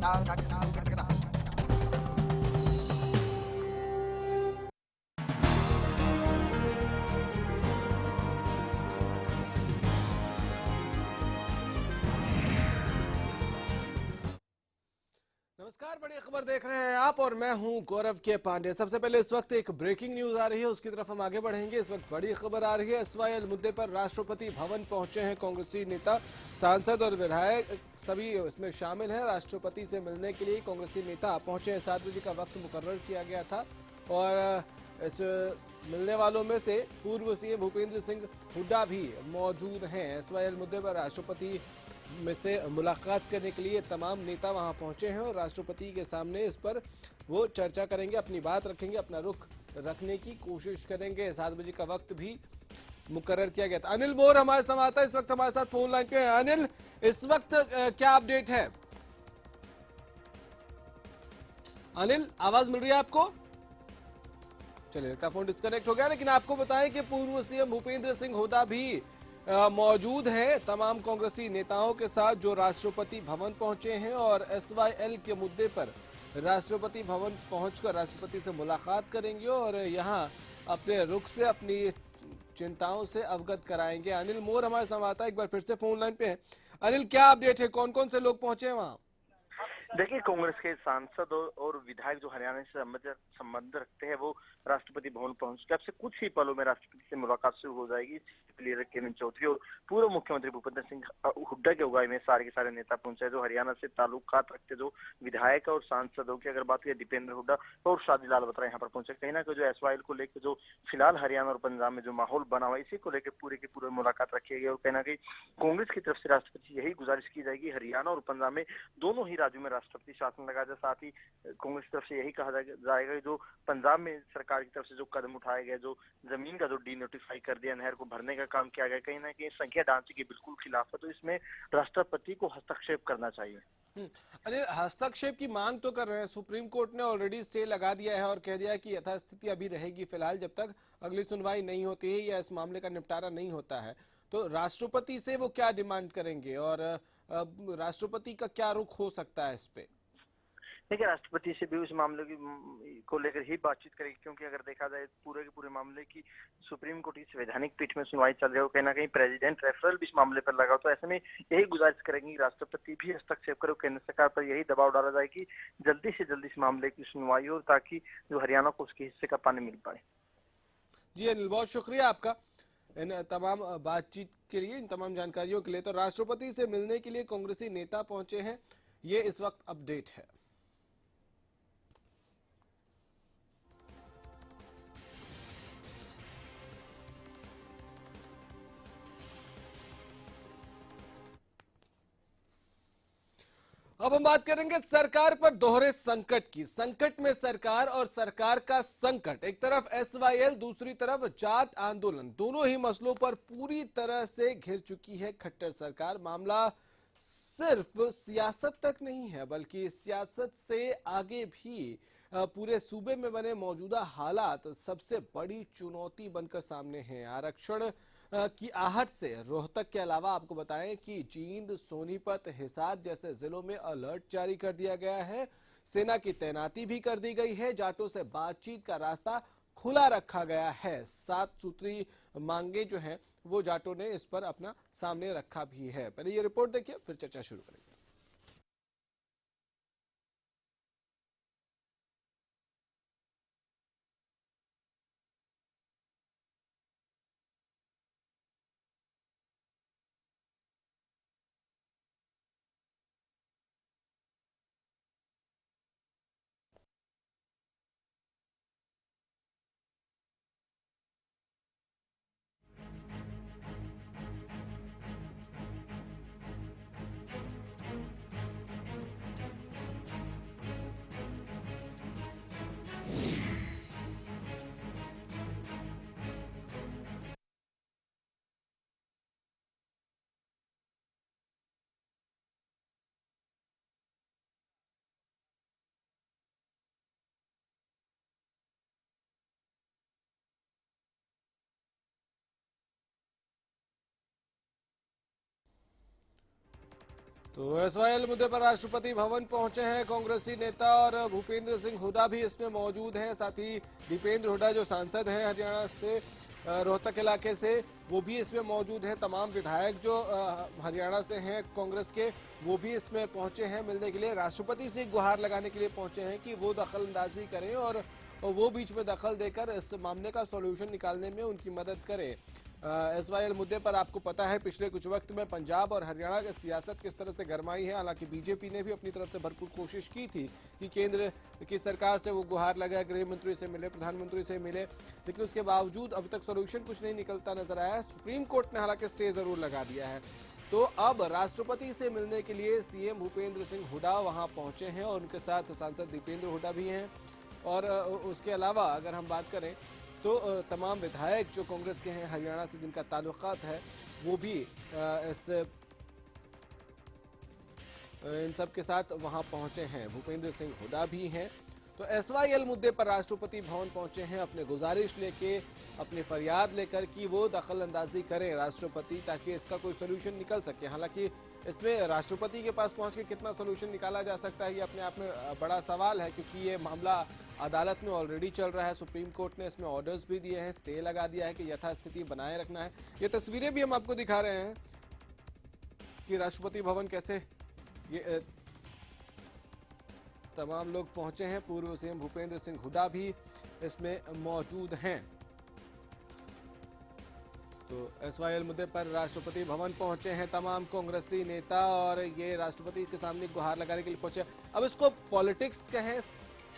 नमस्कार, बड़ी खबर देख रहे हैं आप और मैं हूं गौरव के पांडे। सबसे पहले इस वक्त एक ब्रेकिंग न्यूज आ रही है, उसकी तरफ हम आगे बढ़ेंगे। इस वक्त बड़ी खबर आ रही है, एसवाईएल मुद्दे पर राष्ट्रपति भवन पहुंचे हैं कांग्रेसी नेता, सांसद और विधायक सभी इसमें शामिल हैं। राष्ट्रपति से मिलने के लिए कांग्रेसी नेता पहुंचे हैं। 7 बजे का वक्त मुकर्रर किया गया था और इस मिलने वालों में से पूर्व सीएम भूपेंद्र सिंह हुड्डा भी मौजूद हैं। एसवाईएल मुद्दे पर राष्ट्रपति में से मुलाकात करने के लिए तमाम नेता वहां पहुंचे हैं और राष्ट्रपति के सामने इस पर वो चर्चा करेंगे, अपनी बात रखेंगे, अपना रुख रखने की कोशिश करेंगे। 7 बजे का वक्त भी मुकर्रर किया गया था। अनिल बोर हमारे संवाददाता इस वक्त हमारे साथ फोन लाइन पे है। अनिल, इस वक्त क्या अपडेट है? अनिल, आवाज मिल रही है आपको? चलिए, लगता फोन डिस्कनेक्ट हो गया, लेकिन आपको बताएं कि पूर्व सीएम भूपेंद्र सिंह हुड्डा भी मौजूद है तमाम कांग्रेसी नेताओं के साथ, जो राष्ट्रपति भवन पहुंचे हैं और एसवाईएल के मुद्दे पर राष्ट्रपति भवन पहुंचकर राष्ट्रपति से मुलाकात करेंगे और यहां अपने रुख से, अपनी चिंताओं से अवगत कराएंगे। अनिल मोर हमारे संवाददाता एक बार फिर से फोन लाइन पे हैं। अनिल, क्या अपडेट है? कौन कौन से लोग पहुंचे हैं वहां? देखिए, कांग्रेस के सांसद और विधायक जो हरियाणा से संबंध रखते हैं, वो राष्ट्रपति भवन पहुंच के अब से कुछ ही पलों में राष्ट्रपति से मुलाकात शुरू हो जाएगी। लीडर केवल चौधरी और पूर्व मुख्यमंत्री भूपेंद्र सिंह हुड्डा के अगुवाई में सारे के सारे नेता पहुंचे, जो हरियाणा से ताल्लुकात रखते जो विधायक और सांसदों की अगर बात करें, दीपेंद्र हुड्डा और शादीलाल बत्रा यहाँ पर पहुंचे। कहीं ना कहीं जो एसवाईएल को लेकर जो फिलहाल हरियाणा और पंजाब में जो माहौल बना हुआ है, इसी को लेकर पूरे की पूरे मुलाकात रखी गई और कहीं ना कहीं कांग्रेस की तरफ से राष्ट्रपति यही गुजारिश की जाएगी, हरियाणा और पंजाब में दोनों ही राज्यों में राष्ट्रपति शासन लगा जाए। साथ ही कांग्रेस की तरफ से यही कहा जाएगा जो पंजाब में सरकार की तरफ से जो कदम उठाए गए, जो जमीन का जो डीनोटिफाई कर दिया, नहर को भरने का काम किया गया, कहीं ना कहीं संख्या ढांचे की बिल्कुल खिलाफ है, तो इसमें राष्ट्रपति को हस्तक्षेप करना चाहिए। अरे, हस्तक्षेप की मांग तो कर रहे हैं। सुप्रीम कोर्ट ने ऑलरेडी स्टे लगा दिया है और कह दिया है कि यथास्थिति अभी रहेगी फिलहाल, जब तक अगली सुनवाई नहीं होती है या इस मामले का निपटारा नहीं होता है। तो राष्ट्रपति से वो क्या डिमांड करेंगे और राष्ट्रपति का क्या रुख हो सकता है इस पे? देखिए, राष्ट्रपति से भी उस मामले को लेकर ही बातचीत करेगी, क्योंकि अगर देखा जाए पूरे के पूरे मामले की सुप्रीम कोर्ट की संवैधानिक पीठ में सुनवाई चल रही है, कहीं ना कहीं प्रेसिडेंट रेफरल भी इस मामले पर लगा, तो ऐसे में यही गुजारिश करेंगे राष्ट्रपति भी हस्तक्षेप करे, केंद्र सरकार पर यही दबाव डाला जाए कि जल्दी से जल्दी इस मामले की सुनवाई हो, ताकि जो हरियाणा को उसके हिस्से का पानी मिल पाए। जी अनिल, बहुत शुक्रिया आपका इन तमाम बातचीत के लिए, इन तमाम जानकारियों के लिए। तो राष्ट्रपति से मिलने के लिए कांग्रेसी नेता पहुंचे हैं, ये इस वक्त अपडेट है। अब हम बात करेंगे सरकार पर दोहरे संकट की। संकट में सरकार और सरकार का संकट, एक तरफ एसवाईएल, दूसरी तरफ जाट आंदोलन, दोनों ही मसलों पर पूरी तरह से घिर चुकी है खट्टर सरकार। मामला सिर्फ सियासत तक नहीं है, बल्कि सियासत से आगे भी पूरे सूबे में बने मौजूदा हालात सबसे बड़ी चुनौती बनकर सामने हैं। आरक्षण की आहट से रोहतक के अलावा आपको बताएं कि जींद, सोनीपत, हिसार जैसे जिलों में अलर्ट जारी कर दिया गया है। सेना की तैनाती भी कर दी गई है। जाटों से बातचीत का रास्ता खुला रखा गया है। 7 सूत्री मांगे जो हैं वो जाटों ने इस पर अपना सामने रखा भी है। पहले ये रिपोर्ट देखिए, फिर चर्चा शुरू करेंगे। तो एसवाईएल मुद्दे पर राष्ट्रपति भवन पहुंचे हैं कांग्रेसी नेता और भूपेंद्र सिंह हुड्डा भी इसमें मौजूद हैं। साथ ही दीपेंद्र हुड्डा जो सांसद हैं हरियाणा से, रोहतक इलाके से, वो भी इसमें मौजूद हैं। तमाम विधायक जो हरियाणा से हैं कांग्रेस के, वो भी इसमें पहुंचे हैं मिलने के लिए। राष्ट्रपति से गुहार लगाने के लिए पहुंचे हैं कि वो दखल अंदाजी करें और वो बीच में दखल देकर इस मामले का सॉल्यूशन निकालने में उनकी मदद करें। एसवाईएल मुद्दे पर आपको पता है पिछले कुछ वक्त में पंजाब और हरियाणा की सियासत किस तरह से गरमाई है। हालांकि बीजेपी ने भी अपनी तरफ से भरपूर कोशिश की थी कि केंद्र की सरकार से वो गुहार लगाए, गृह मंत्री से मिले, प्रधानमंत्री से मिले, लेकिन उसके बावजूद अब तक सोल्यूशन कुछ नहीं निकलता नजर आया। सुप्रीम कोर्ट ने हालांकि स्टे जरूर लगा दिया है। तो अब राष्ट्रपति से मिलने के लिए सीएम भूपेंद्र सिंह हुड्डा वहां पहुंचे हैं और उनके साथ सांसद दीपेंद्र हुड्डा भी हैं। और उसके अलावा अगर हम बात करें तो तमाम विधायक जो कांग्रेस के हैं हरियाणा से, जिनका ताल्लुकात है, वो भी इन सब के साथ वहां पहुंचे हैं। भूपेंद्र सिंह हुड्डा भी हैं। तो एसवाईएल मुद्दे पर राष्ट्रपति भवन पहुंचे हैं अपने गुजारिश लेके, अपनी फरियाद लेकर कि वो दखल अंदाजी करें राष्ट्रपति, ताकि इसका कोई सोल्यूशन निकल सके। हालांकि इसमें राष्ट्रपति के पास पहुंच के कितना सोल्यूशन निकाला जा सकता है, ये अपने आप में बड़ा सवाल है, क्योंकि ये मामला अदालत में ऑलरेडी चल रहा है। सुप्रीम कोर्ट ने इसमें ऑर्डर्स भी दिए हैं, स्टे लगा दिया है कि यथास्थिति बनाए रखना है। ये तस्वीरें भी हम आपको दिखा रहे हैं कि राष्ट्रपति भवन कैसे ये तमाम लोग पहुंचे हैं। पूर्व सीएम भूपेंद्र सिंह हुड्डा भी इसमें मौजूद हैं। तो एसवाईएल मुद्दे पर राष्ट्रपति भवन पहुंचे हैं तमाम कांग्रेसी नेता और ये राष्ट्रपति के सामने गुहार लगाने के लिए पहुंचे। अब इसको पॉलिटिक्स कहें,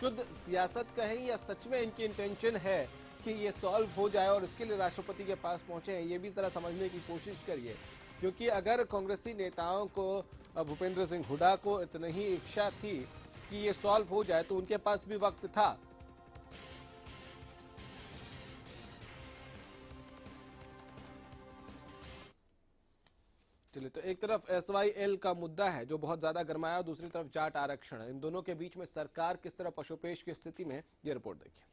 शुद्ध सियासत कहें, या सच में इनकी इंटेंशन है कि ये सॉल्व हो जाए और इसके लिए राष्ट्रपति के पास पहुंचे हैं, ये भी जरा समझने की कोशिश करिए। क्योंकि अगर कांग्रेसी नेताओं को, भूपेंद्र सिंह हुड्डा को इतनी ही इच्छा थी कि ये सॉल्व हो जाए, तो उनके पास भी वक्त था। चलिए, तो एक तरफ एसवाईएल का मुद्दा है जो बहुत ज्यादा गरमाया, दूसरी तरफ जाट आरक्षण। इन दोनों के बीच में सरकार किस तरह पशुपेश की स्थिति में, ये रिपोर्ट देखिए।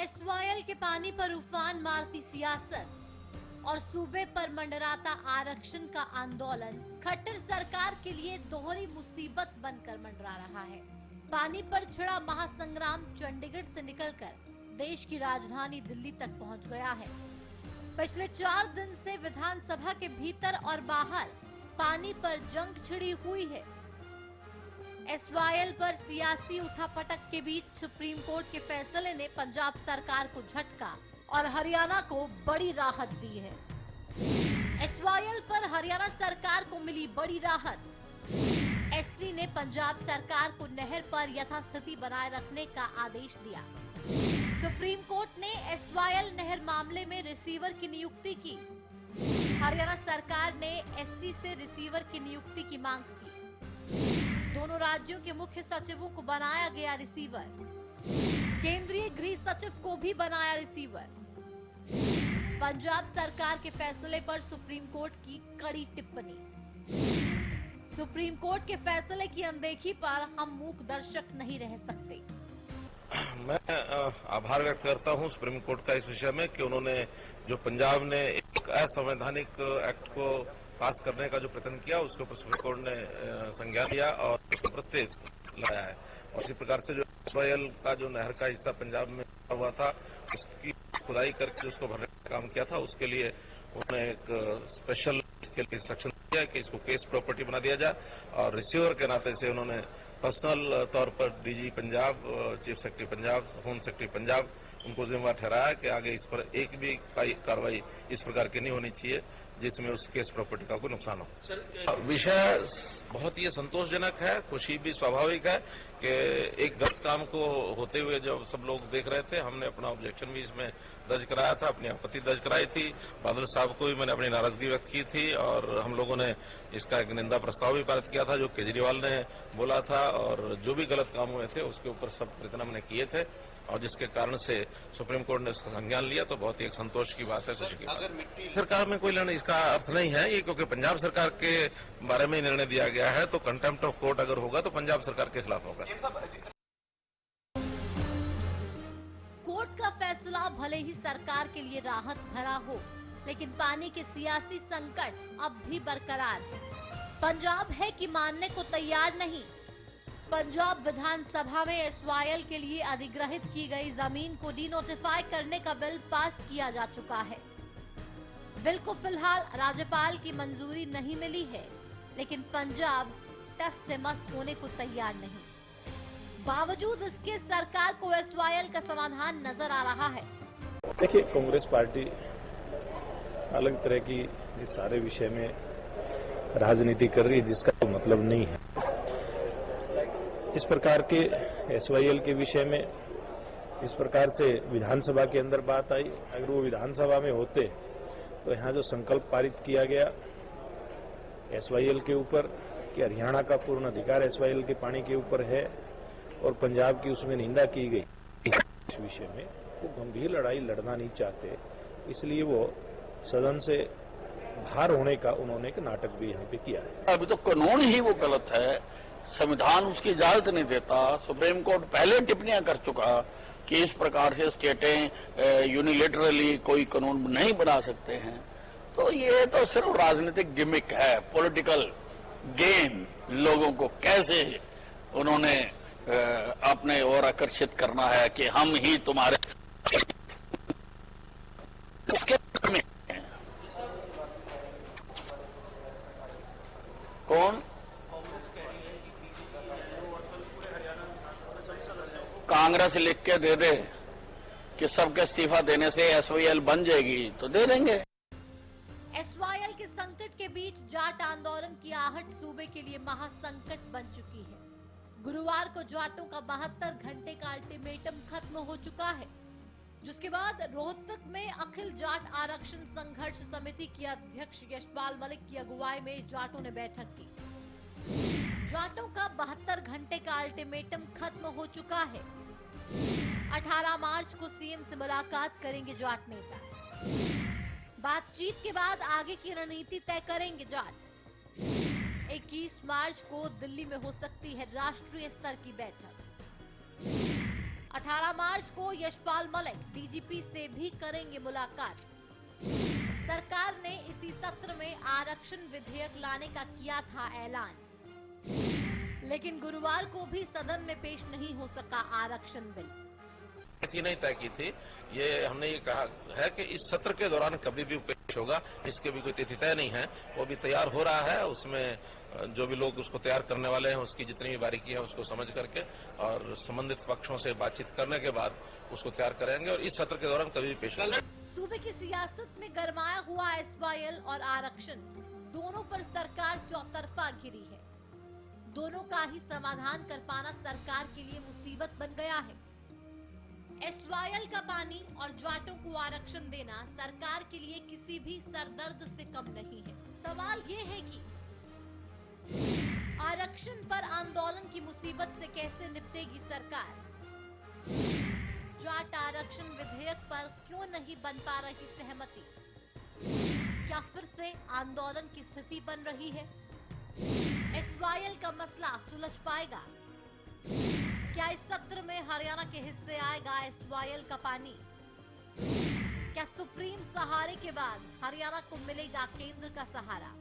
एसवाईएल के पानी पर उफान मारती सियासत और सूबे पर मंडराता आरक्षण का आंदोलन खट्टर सरकार के लिए दोहरी मुसीबत बनकर मंडरा रहा है। पानी पर छिड़ा महासंग्राम चंडीगढ़ से निकलकर देश की राजधानी दिल्ली तक पहुंच गया है। पिछले 4 दिन से विधानसभा के भीतर और बाहर पानी पर जंग छिड़ी हुई है। एसवाईएल पर सियासी उठापटक के बीच सुप्रीम कोर्ट के फैसले ने पंजाब सरकार को झटका और हरियाणा को बड़ी राहत दी है। एसवाईएल पर हरियाणा सरकार को मिली बड़ी राहत। एससी ने पंजाब सरकार को नहर पर यथास्थिति बनाए रखने का आदेश दिया। सुप्रीम कोर्ट ने एसवाईएल नहर मामले में रिसीवर की नियुक्ति की। हरियाणा सरकार ने एससी से रिसीवर की नियुक्ति की मांग की। दोनों राज्यों के मुख्य सचिवों को बनाया गया रिसीवर। केंद्रीय गृह सचिव को भी बनाया रिसीवर। पंजाब सरकार के फैसले पर सुप्रीम कोर्ट की कड़ी टिप्पणी। सुप्रीम कोर्ट के फैसले की अनदेखी पर हम मूक दर्शक नहीं रह सकते। मैं आभार व्यक्त करता हूं सुप्रीम कोर्ट का इस विषय में कि उन्होंने जो पंजाब ने एक असंवैधानिक एक्ट को पास करने का जो प्रयत्न किया, उसके ऊपर सुप्रीम कोर्ट ने संज्ञान लिया और उसके ऊपर स्टे लगाया है। और इसी प्रकार से जो एसवाईएल का जो नहर का हिस्सा पंजाब में हुआ था, उसकी खुदाई करके उसको भरने का काम किया था, उसके लिए उन्होंने एक स्पेशल के लिए इंस्ट्रक्शन दिया कि इसको केस प्रॉपर्टी बना दिया जाए। और रिसीवर के नाते से उन्होंने पर्सनल तौर पर DG Punjab, chief secretary Punjab, home secretary Punjab, उनको जिम्मेवार ठहराया कि आगे इस पर एक भी कार्रवाई इस प्रकार की नहीं होनी चाहिए जिसमें उस केस प्रॉपर्टी का कोई नुकसान हो। विषय बहुत ही संतोषजनक है, खुशी भी स्वाभाविक है कि एक गलत काम को होते हुए जब सब लोग देख रहे थे, हमने अपना ऑब्जेक्शन भी इसमें दर्ज कराया था, अपनी आपत्ति दर्ज कराई थी। बादल साहब को भी मैंने अपनी नाराजगी व्यक्त की थी और हम लोगों ने इसका एक निंदा प्रस्ताव भी पारित किया था जो केजरीवाल ने बोला था, और जो भी गलत काम हुए थे उसके ऊपर सब प्रयत्न हमने किए थे, और जिसके कारण से सुप्रीम कोर्ट ने इसका संज्ञान लिया, तो बहुत ही एक संतोष की बात है, खुशी की बात है। सरकार में कोई लेना इसका अर्थ नहीं है ये, क्योंकि पंजाब सरकार के बारे में निर्णय दिया गया है, तो कंटेम्प्ट ऑफ कोर्ट अगर होगा तो पंजाब सरकार के खिलाफ होगा। कोर्ट का फैसला भले ही सरकार के लिए राहत भरा हो, लेकिन पानी के सियासी संकट अब भी बरकरार है। पंजाब है कि मानने को तैयार नहीं। पंजाब विधानसभा में एसवाईएल के लिए अधिग्रहित की गई जमीन को डिनोटिफाई करने का बिल पास किया जा चुका है। बिल को फिलहाल राज्यपाल की मंजूरी नहीं मिली है, लेकिन पंजाब टस से मस होने को तैयार नहीं। बावजूद इसके सरकार को एसवाईएल का समाधान नजर आ रहा है। देखिए, कांग्रेस पार्टी अलग तरह की इस सारे विषय में राजनीति कर रही है जिसका तो मतलब नहीं है। इस प्रकार के एसवाईएल के विषय में इस प्रकार से विधानसभा के अंदर बात आई, अगर वो विधानसभा में होते तो यहाँ जो संकल्प पारित किया गया एसवाईएल के ऊपर कि हरियाणा का पूर्ण अधिकार एसवाईएल के पानी के ऊपर है और पंजाब की उसमें निंदा की गई, इस विषय में वो गंभीर लड़ाई लड़ना नहीं चाहते, इसलिए वो सदन से बाहर होने का उन्होंने एक नाटक भी यहाँ पे किया है। अभी तो कानून ही वो गलत है, संविधान उसकी इजाजत नहीं देता। सुप्रीम कोर्ट पहले टिप्पणियां कर चुका कि इस प्रकार से स्टेटें यूनिलेटरली कोई कानून नहीं बना सकते हैं। तो ये तो सिर्फ राजनीतिक गिमिक है, पॉलिटिकल गेम। लोगों को कैसे उन्होंने अपने ओर आकर्षित करना है कि हम ही तुम्हारे उसके में कौन कांग्रेस लिख के दे दे कि सबके इस्तीफा देने से एसवाईएल बन जाएगी तो दे देंगे। एसवाईएल के संकट के बीच जाट आंदोलन की आहट सूबे के लिए महासंकट बन चुकी है। गुरुवार को जाटों का 72 घंटे का अल्टीमेटम खत्म हो चुका है, जिसके बाद रोहतक में अखिल जाट आरक्षण संघर्ष समिति के अध्यक्ष यशपाल मलिक की अगुवाई में जाटों ने बैठक की। जाटों का 72 घंटे का अल्टीमेटम खत्म हो चुका है। 18 मार्च को सीएम से मुलाकात करेंगे जाट नेता। बातचीत के बाद आगे की रणनीति तय करेंगे जाट। 21 मार्च को दिल्ली में हो सकती है राष्ट्रीय स्तर की बैठक। 18 मार्च को यशपाल मलिक डीजीपी से भी करेंगे मुलाकात। सरकार ने इसी सत्र में आरक्षण विधेयक लाने का किया था ऐलान, लेकिन गुरुवार को भी सदन में पेश नहीं हो सका आरक्षण बिल। तिथि नहीं तय की थी, ये हमने ये कहा है कि इस सत्र के दौरान कभी भी पेश होगा, इसके भी कोई तिथि तय नहीं है। वो भी तैयार हो रहा है, उसमें जो भी लोग उसको तैयार करने वाले हैं उसकी जितनी भी बारीकी है उसको समझ करके और संबंधित पक्षों से बातचीत करने के बाद उसको तैयार करेंगे और इस सत्र के दौरान कभी भी पेश होगा। सूबे की सियासत में गरमाया हुआ एसवाईएल और आरक्षण दोनों पर सरकार चौतरफा घिरी है। दोनों का ही समाधान कर पाना सरकार के लिए मुसीबत बन गया है। एसवाईएल का पानी और जाटों को आरक्षण देना सरकार के लिए किसी भी सरदर्द से कम नहीं है। सवाल ये है कि आरक्षण पर आंदोलन की मुसीबत से कैसे निपटेगी सरकार? जाट आरक्षण विधेयक पर क्यों नहीं बन पा रही सहमति? क्या फिर से आंदोलन की स्थिति बन रही है? एसवाईएल का मसला सुलझ पाएगा? क्या इस सत्र में हरियाणा के हिस्से आएगा एसवाईएल का पानी? क्या सुप्रीम सहारे के बाद हरियाणा को मिलेगा केंद्र का सहारा?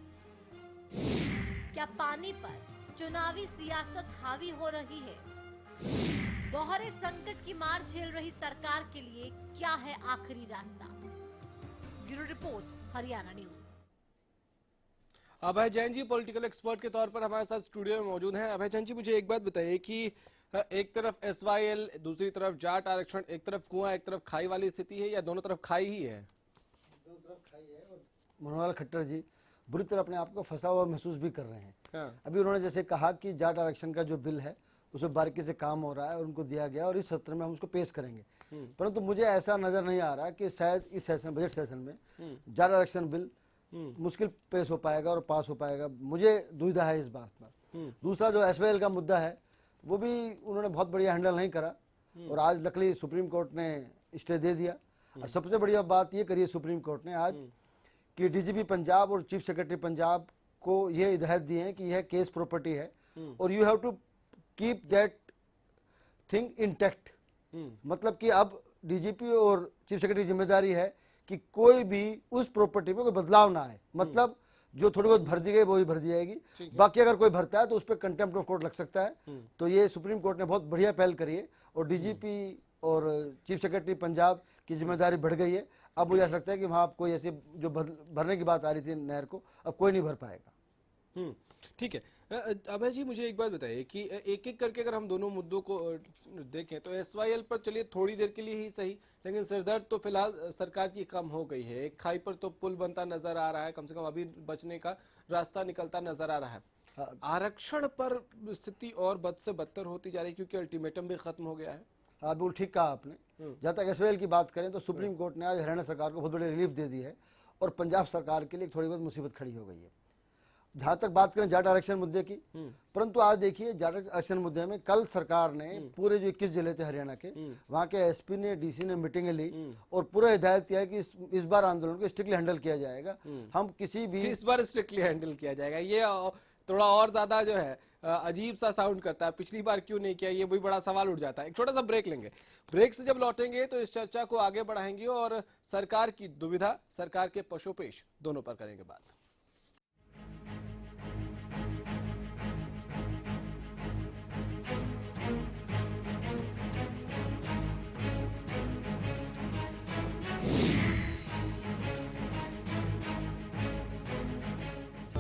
क्या पानी पर चुनावी सियासत हावी हो रही है? दोहरे संकट की मार झेल रही सरकार के लिए क्या है आखिरी रास्ता? Bureau report, Haryana news. Abhay Jain ji political expert के तौर पर हमारे साथ स्टूडियो में मौजूद हैं। अभय जैन जी, मुझे एक बात बताइए कि एक तरफ एसवाईएल, दूसरी तरफ जाट आरक्षण, एक तरफ कुआं एक तरफ खाई वाली स्थिति है या दोनों तरफ खाई ही है? दोनों तरफ खाई है और मनोहर खट्टर जी बुरी तरह अपने आप को फंसा हुआ महसूस भी कर रहे हैं। हाँ। अभी उन्होंने जैसे कहा कि जाट आरक्षण का जो बिल है उसमें बारीकी से काम हो रहा है और उनको दिया गया और इस सत्र में हम उसको पेश करेंगे, परंतु मुझे ऐसा नजर नहीं आ रहा कि शायद इस सेशन, बजट सेशन में जाट आरक्षण बिल मुश्किल पेश हो पाएगा और पास हो पाएगा। मुझे दुविधा है इस बात पर। दूसरा जो एसवाईएल का मुद्दा है वो भी उन्होंने बहुत बढ़िया हैंडल नहीं करा और आज लकली सुप्रीम कोर्ट ने स्टे दे दिया। और सबसे बढ़िया बात ये करी है सुप्रीम कोर्ट ने आज कि डीजीपी पंजाब और चीफ सेक्रेटरी पंजाब को ये हिदायत दी है कि यह केस प्रॉपर्टी है और you have to keep that thing intact. मतलब कि अब डीजीपी और चीफ सेक्रेटरी की जिम्मेदारी है कि कोई भी उस प्रॉपर्टी में कोई बदलाव ना आए, मतलब जो थोड़ी बहुत भर दी गई वो भी भर दी जाएगी, बाकी अगर कोई भरता है तो उस पर कंटेम्प्ट ऑफ कोर्ट लग सकता है। तो ये सुप्रीम कोर्ट ने बहुत बढ़िया पहल करी है और डीजीपी और चीफ सेक्रेटरी पंजाब की जिम्मेदारी बढ़ गई है। अब मुझे ऐसा लगता है कि वहाँ कोई ऐसी जो भरने की बात आ रही थी नहर को, अब कोई नहीं भर पाएगा। ठीक है। अभय जी, मुझे एक बात बताइए कि एक एक करके अगर हम दोनों मुद्दों को देखें तो एसवाईएल पर चलिए थोड़ी देर के लिए ही सही, लेकिन सिरदर्द तो फिलहाल सरकार की कम हो गई है। एक खाई पर तो पुल बनता नजर आ रहा है, कम से कम अभी बचने का रास्ता निकलता नजर आ रहा है। आरक्षण पर स्थिति और बद से बदतर होती जा रही है क्योंकि अल्टीमेटम भी खत्म हो गया है। हाँ बिल्कुल ठीक कहा आपने। जहाँ तक एसवाईएल की बात करें तो सुप्रीम कोर्ट ने आज हरियाणा सरकार को बहुत बड़ी रिलीफ दे दी है और पंजाब सरकार के लिए थोड़ी बहुत मुसीबत खड़ी हो गई है। जहां तक बात करें जाट आरक्षण मुद्दे की, परंतु आज देखिए जाट आरक्षण मुद्दे में कल सरकार ने पूरे जो 21 जिले थे हरियाणा के, वहां के एसपी ने, डीसी ने मीटिंग ली और पूरा हिदायत किया है कि इस बार आंदोलन को स्ट्रिक्टली हैंडल किया जाएगा। हम किसी भी इस बार स्ट्रिक्टली हैंडल किया जाएगा, ये थोड़ा और ज्यादा जो है अजीब सा साउंड करता है। पिछली बार क्यों नहीं किया, ये भी बड़ा सवाल उठ जाता है। एक छोटा सा ब्रेक लेंगे, ब्रेक से जब लौटेंगे तो इस चर्चा को आगे बढ़ाएंगे और सरकार की दुविधा, सरकार के पशोपेश दोनों पर करेंगे बात।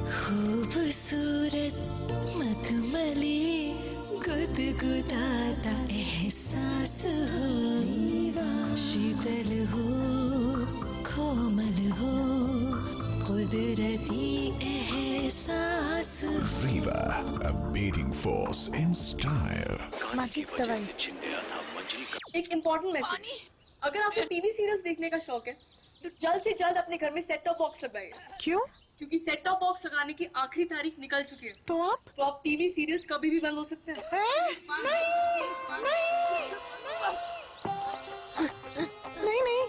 खूबसूरत मखमली गुदगुदाता एहसास हो, शीतल हो कोमल हो कुदरती एहसास। Riva, a beating force in style. एक इम्पोर्टेंट मैसेज, अगर आपको टीवी सीरियल्स देखने का शौक है तो जल्द से जल्द अपने घर में सेट टॉप बॉक्स लगाइए। क्यों? क्योंकि सेट टॉप बॉक्स लगाने की आखिरी तारीख निकल चुकी है। तो आप टीवी सीरियल्स कभी भी बंद हो सकते हैं। नहीं,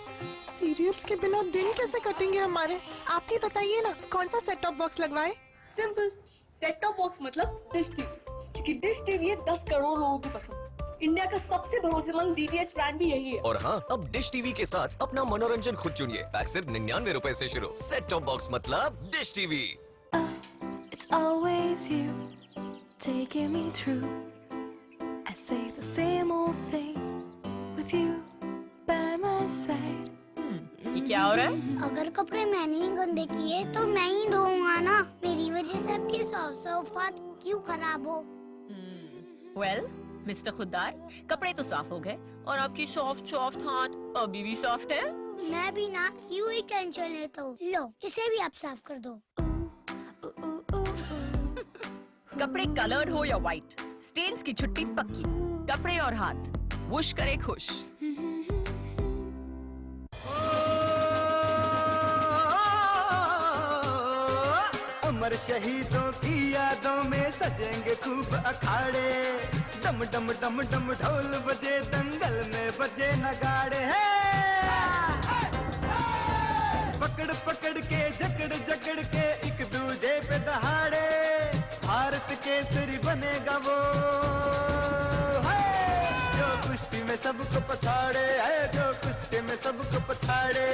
सीरियल्स के बिना दिन कैसे कटेंगे हमारे? आप ही बताइए ना, कौन सा सेट टॉप बॉक्स लगवाए? सिंपल, सेट टॉप बॉक्स मतलब डिश टीवी, क्योंकि डिश टीवी है 10 करोड़ लोगों की पसंद। इंडिया का सबसे भरोसेमंद डीटीएच ब्रांड भी यही है। और हाँ, अब डिश टीवी के साथ अपना मनोरंजन खुद चुनिए। पैक सिर्फ 99 रुपए से शुरू। सेट टॉप बॉक्स मतलब dish TV. It's always you taking me through. I say the same old thing with you by my side. ये क्या हो रहा है? अगर कपड़े मैंने ही गंदे किए तो मैं ही धोऊंगा ना। मेरी वजह से आपके सोफा क्यों खराब हो? वेल मिस्टर खुद्दार, कपड़े तो साफ हो गए और आपकी सॉफ्ट हाथ अभी भी सॉफ्ट है। मैं भी ना यूं ही टेंशन लेता हूँ। लो, इसे भी आप साफ कर दो। कपड़े कलर्ड हो या व्हाइट, स्टेन्स की छुट्टी पक्की। कपड़े और हाथ वुश करे खुश। अमर शहीदों की यादों में सजेंगे खूब अखाड़े। डम डम डम डम ढोल बजे, दंगल में बजे नगाड़े हैं। पकड़ पकड़ के जकड़ जकड़ के एक दूजे पे दहाड़े। भारत केसरी बनेगा वो है जो कुश्ती में सबको पछाड़े, है जो कुश्ती में सबको पछाड़े।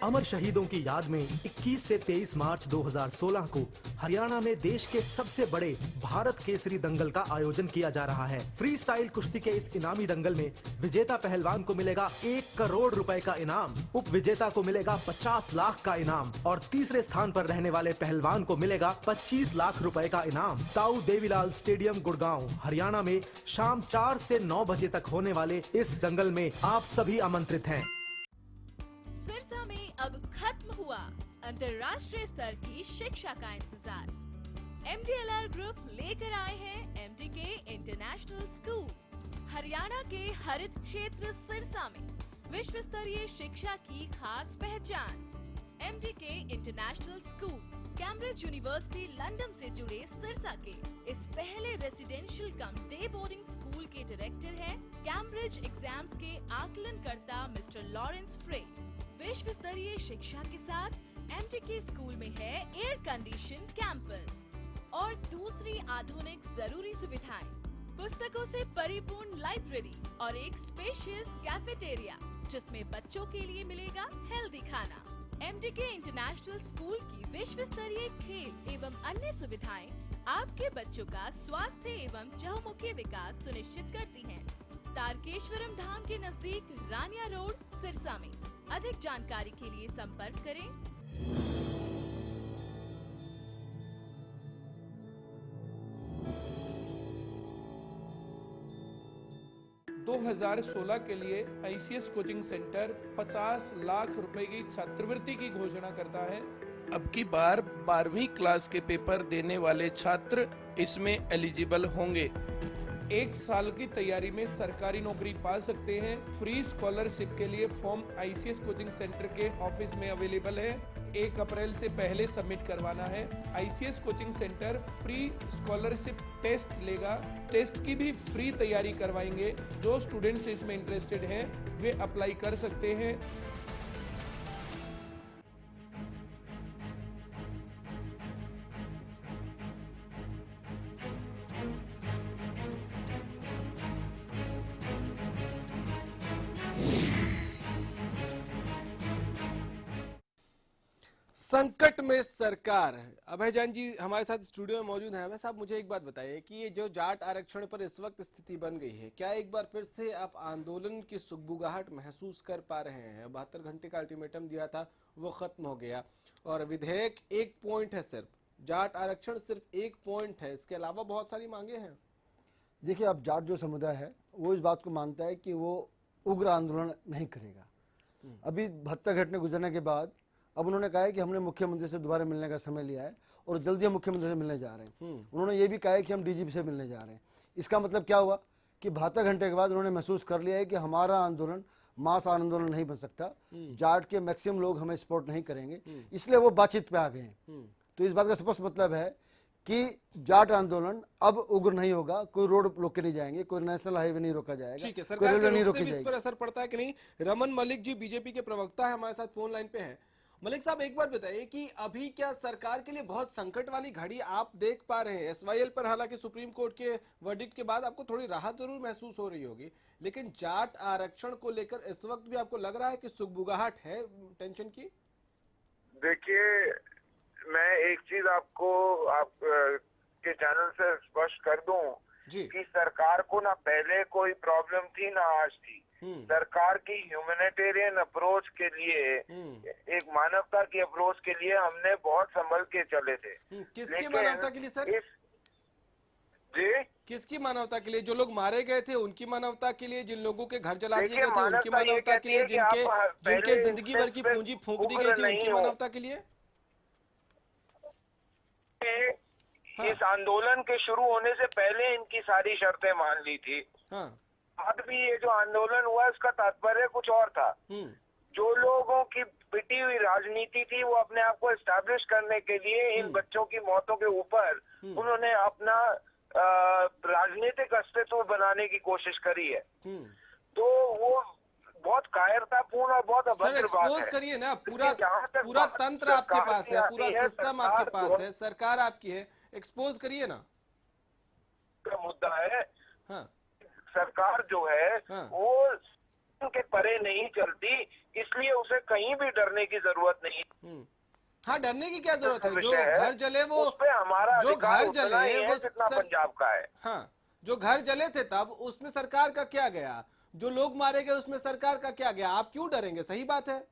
अमर शहीदों की याद में 21 से 23 मार्च 2016 को हरियाणा में देश के सबसे बड़े भारत केसरी दंगल का आयोजन किया जा रहा है। फ्री स्टाइल कुश्ती के इस इनामी दंगल में विजेता पहलवान को मिलेगा 1 करोड़ रुपए का इनाम, उप विजेता को मिलेगा 50 लाख का इनाम और तीसरे स्थान पर रहने वाले पहलवान को मिलेगा 25 लाख रुपए का इनाम। ताऊ देवीलाल स्टेडियम गुड़गांव हरियाणा में शाम 4 से 9 बजे तक होने वाले इस दंगल में आप सभी आमंत्रित हैं। सिरसा में अब खत्म हुआ अंतर्राष्ट्रीय स्तर की शिक्षा का इंतजार। MDLR ग्रुप लेकर आए हैं MDK इंटरनेशनल स्कूल। हरियाणा के हरित क्षेत्र सिरसा में विश्व स्तरीय शिक्षा की खास पहचान। MDK international school Cambridge university London से जुड़े सिरसा के इस पहले रेसिडेंशियल कम डे बोर्डिंग स्कूल के डायरेक्टर हैं कैम्ब्रिज एग्जाम्स के आकलनकर्ता मिस्टर लॉरेंस फ्रे। विश्व स्तरीय शिक्षा के साथ MDK स्कूल में है एयर कंडीशन कैंपस और दूसरी आधुनिक जरूरी सुविधाएं, पुस्तकों से परिपूर्ण लाइब्रेरी और एक स्पेशियस कैफेटेरिया। जिसमें बच्चों के लिए मिलेगा हेल्दी खाना। MDK इंटरनेशनल स्कूल की विश्व स्तरीय खेल एवं अन्य सुविधाएं आपके बच्चों का स्वास्थ्य एवं चहुमुखी विकास सुनिश्चित करती हैं। तारकेश्वरम धाम के नजदीक रानिया रोड, सिरसा में। अधिक जानकारी के लिए संपर्क करें। 2016 के लिए ICS कोचिंग सेंटर 50 लाख रुपए की छात्रवृत्ति की घोषणा करता है। अब की बार 12वीं क्लास के पेपर देने वाले छात्र इसमें एलिजिबल होंगे। 1 साल की तैयारी में सरकारी नौकरी पा सकते हैं। फ्री स्कॉलरशिप के लिए फॉर्म ICS कोचिंग सेंटर के ऑफिस में अवेलेबल है। 1 अप्रैल से पहले सबमिट करवाना है। ICS coaching centre free scholarship test लेगा। टेस्ट की भी फ्री तैयारी करवाएंगे। जो स्टूडेंट्स इसमें इंटरेस्टेड हैं वे अप्लाई कर सकते हैं। संकट में सरकार है। अभय जैन जी हमारे साथ स्टूडियो में मौजूद हैं। अभय साहब, मुझे एक बात बताइए कि ये जो जाट आरक्षण पर इस वक्त स्थिति बन गई है, क्या एक बार फिर से आप आंदोलन की सुगबुगाहट महसूस कर पा रहे हैं? 72 घंटे का अल्टीमेटम दिया था, वो खत्म हो गया और विधेयक 1 पॉइंट है, सिर्फ जाट आरक्षण सिर्फ 1 पॉइंट है, इसके अलावा बहुत सारी मांगे हैं। देखिए, अब जाट जो समुदाय है वो इस बात को मानता है कि वो उग्र आंदोलन नहीं करेगा। अभी 72 घंटे गुजरने के बाद अब उन्होंने कहा है कि हमने मुख्यमंत्री से दोबारा मिलने का समय लिया है और जल्दी हम मुख्यमंत्री से मिलने जा रहे हैं। उन्होंने ये भी कहा है कि हम DGP से मिलने जा रहे हैं। इसका मतलब क्या हुआ कि 72 घंटे के बाद उन्होंने महसूस कर लिया है कि हमारा आंदोलन मास आंदोलन नहीं बन सकता, जाट के मैक्सिमम लोग हमें सपोर्ट नहीं करेंगे, इसलिए वो बातचीत पे आ गए हैं। तो इस बात का स्पष्ट मतलब है कि जाट आंदोलन अब उग्र नहीं होगा। कोई रोड रोक के नहीं जाएंगे, कोई नेशनल हाईवे नहीं रोका जाएगा। ठीक है, सरकार के रुख से भी इस पर असर पड़ता है कि नहीं? रमन मलिक जी बीजेपी के प्रवक्ता है, हमारे साथ फोन लाइन पे हैं। मलिक साहब, एक बात बताइए कि अभी क्या सरकार के लिए बहुत संकट वाली घड़ी आप देख पा रहे हैं? SYL पर हालांकि सुप्रीम कोर्ट के वर्डिक्ट के बाद आपको थोड़ी राहत जरूर महसूस हो रही होगी, लेकिन जाट आरक्षण को लेकर इस वक्त भी आपको लग रहा है कि सुगबुगाहट है टेंशन की? देखिए, मैं एक चीज आपको आप के चैनल से स्पष्ट कर दूं कि सरकार को ना पहले कोई प्रॉब्लम थी ना आज थी। सरकार की ह्यूमैनिटेरियन अप्रोच के लिए, एक मानवता की अप्रोच के लिए हमने बहुत संभल के चले थे। किसकी मानवता के लिए सर? जी, किसकी मानवता के लिए? जो लोग मारे गए थे उनकी मानवता के लिए? जिन लोगों के घर जला दिए गए थे उनकी मानवता के लिए? जिनके जिंदगी भर की पूंजी फूंक दी गई थी उनकी मानवता के लिए? इस आंदोलन के शुरू होने से पहले इनकी सारी शर्तें मान ली थी। बाद भी ये जो आंदोलन हुआ इसका तात्पर्य कुछ और था। जो लोगों की पिटी हुई राजनीति थी वो अपने आप को एस्टैब्लिश करने के लिए इन बच्चों की मौतों के ऊपर उन्होंने अपना राजनीतिक अस्तित्व बनाने की कोशिश करी है। तो वो बहुत कायरतापूर्ण और बहुत अभद्र बात है। करिए ना, पूरा तंत्र आपके पास है, पूरा सिस्टम आपके पास है, सरकार आपकी है, एक्सपोज करिए ना। मुद्दा है सरकार जो है वो के परे नहीं चलती, इसलिए उसे कहीं भी डरने की जरूरत नहीं। हाँ, डरने की क्या जरूरत है? जो घर जले वो उस पे हमारा जो घर जले वो जितना पंजाब का है। हाँ, जो घर जले थे तब उसमें सरकार का क्या गया? जो लोग मारे गए उसमें सरकार का क्या गया? आप क्यों डरेंगे? सही बात है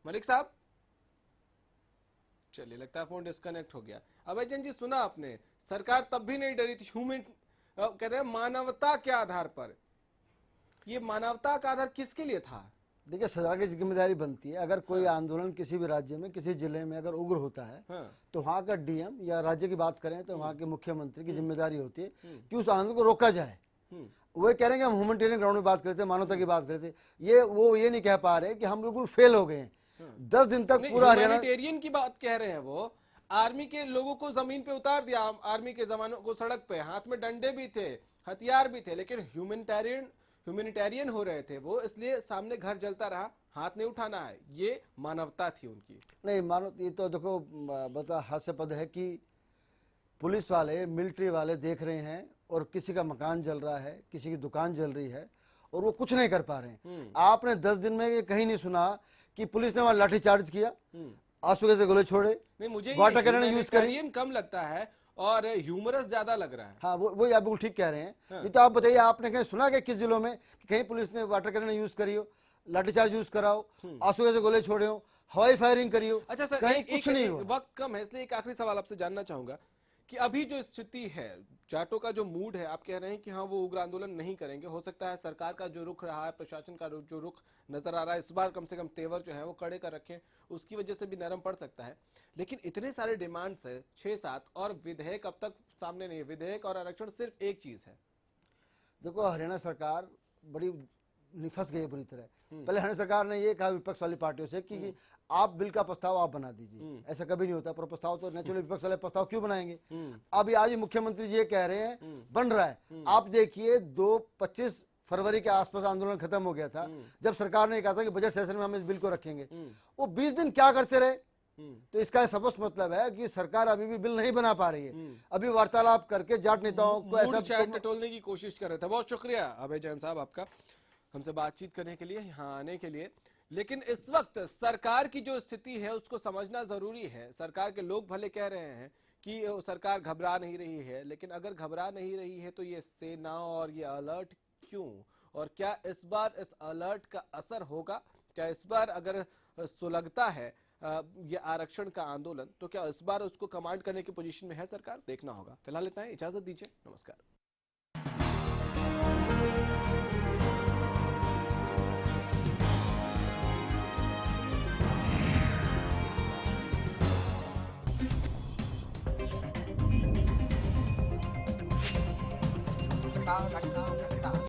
मलिक साहब। चलिए, लगता है फोन डिस्कनेक्ट हो गया। अभय जैन जी, सुना आपने, सरकार तब भी नहीं डरी थी। ह्यूमन कह रहे हैं मानवता के आधार पर। ये मानवता का आधार किसके लिए था? देखिए, सरकार की जिम्मेदारी बनती है, अगर कोई आंदोलन किसी भी राज्य में किसी जिले में अगर उग्र होता है तो वहाँ का DM या राज्य की बात करें तो वहाँ के मुख्यमंत्री की जिम्मेदारी होती है कि उस आंदोलन को रोका जाए। वो कह रहे हैं कि हम ह्यूमैनिटेरियन ग्राउंड में बात करते हैं, मानवता की बात करते हैं, वो ये नहीं कह पा रहे कि हम बिल्कुल फेल हो गए हैं। 10 दिन तक पूरा ह्यूमैनिटेरियन की बात कह रहे हैं। वो आर्मी के लोगों को जमीन पे उतार दिया, आर्मी के जवानों को सड़क पे, हाथ में डंडे भी थे, हथियार भी थे, लेकिन ह्यूमैनिटेरियन हो रहे थे वो, इसलिए सामने घर जलता रहा, हाथ नहीं उठाना है। ये मानवता थी उनकी। नहीं मानव, ये तो देखो बता हास्यास्पद है कि पुलिस वाले, मिलिट्री वाले देख रहे हैं और किसी का मकान जल रहा है, किसी की दुकान जल रही है और वो कुछ नहीं कर पा रहे हैं। आपने 10 दिन में ये कहीं नहीं सुना कि पुलिस ने वहां लाठीचार्ज किया, आंसू गैस से गोले छोड़े, नहीं मुझे वाटर कैनन यूज करी। ह्यूमैनिटेरियन कम लगता है और ह्यूमरस ज्यादा लग रहा है। हाँ वो आप बिल्कुल ठीक कह रहे हैं। ये तो आप बताइए, आपने कहीं सुना कि किस जिलों में कि कहीं पुलिस ने वाटर कैनन यूज करी हो, लाठीचार्ज यूज कराओ, आंसू गैस से गोले छोड़े हो, हवाई फायरिंग करी हो? अच्छा सर, एक वक्त कम है इसलिए एक आखिरी सवाल आपसे जानना चाहूंगा कि अभी जो स्थिति है, जाटों का जो मूड है, आप कह रहे हैं कि हाँ वो उग्र आंदोलन नहीं करेंगे, हो सकता है सरकार का जो रुख रहा है, प्रशासन का जो रुख नजर आ रहा है इस बार कम से कम तेवर जो है वो कड़े कर रखें, उसकी वजह से भी नरम पड़ सकता है, लेकिन इतने सारे डिमांड्स है 6-7 और विधेयक अब तक सामने नहीं है। विधेयक और आरक्षण सिर्फ एक चीज है। देखो हरियाणा सरकार बड़ी निफस गई है बुरी तरह। पहले हरियाणा सरकार ने ये कहा विपक्ष वाली पार्टियों से कि आप बिल का प्रस्ताव आप बना दीजिए, ऐसा कभी नहीं होता, पर प्रस्ताव तो नेचुरली विपक्ष वाले प्रस्ताव क्यों बनाएंगे? अभी आज मुख्यमंत्री जी ये कह रहे हैं बन रहा है। आप देखिए 25 फरवरी के आसपास आंदोलन खत्म हो गया था, जब सरकार ने कहा था कि बजट सेशन में हम इस बिल को रखेंगे, वो 20 दिन क्या करते रहे? तो इसका स्पष्ट मतलब है कि सरकार अभी भी बिल नहीं बना पा रही है। अभी वार्तालाप करके जाट नेताओं को ऐसा टटोलने की कोशिश कर रहे थे। बहुत शुक्रिया अभय जैन साहब आपका हमसे बातचीत करने के लिए, यहाँ आने के लिए। लेकिन इस वक्त सरकार की जो स्थिति है उसको समझना जरूरी है। सरकार के लोग भले कह रहे हैं कि सरकार घबरा नहीं रही है, लेकिन अगर घबरा नहीं रही है तो ये सेना और ये अलर्ट क्यों? और क्या इस बार इस अलर्ट का असर होगा? क्या इस बार अगर सुलगता है ये आरक्षण का आंदोलन, तो क्या इस बार उसको कमांड करने की पोजीशन में है सरकार? देखना होगा। फिलहाल इतना ही, इजाजत दीजिए, नमस्कार।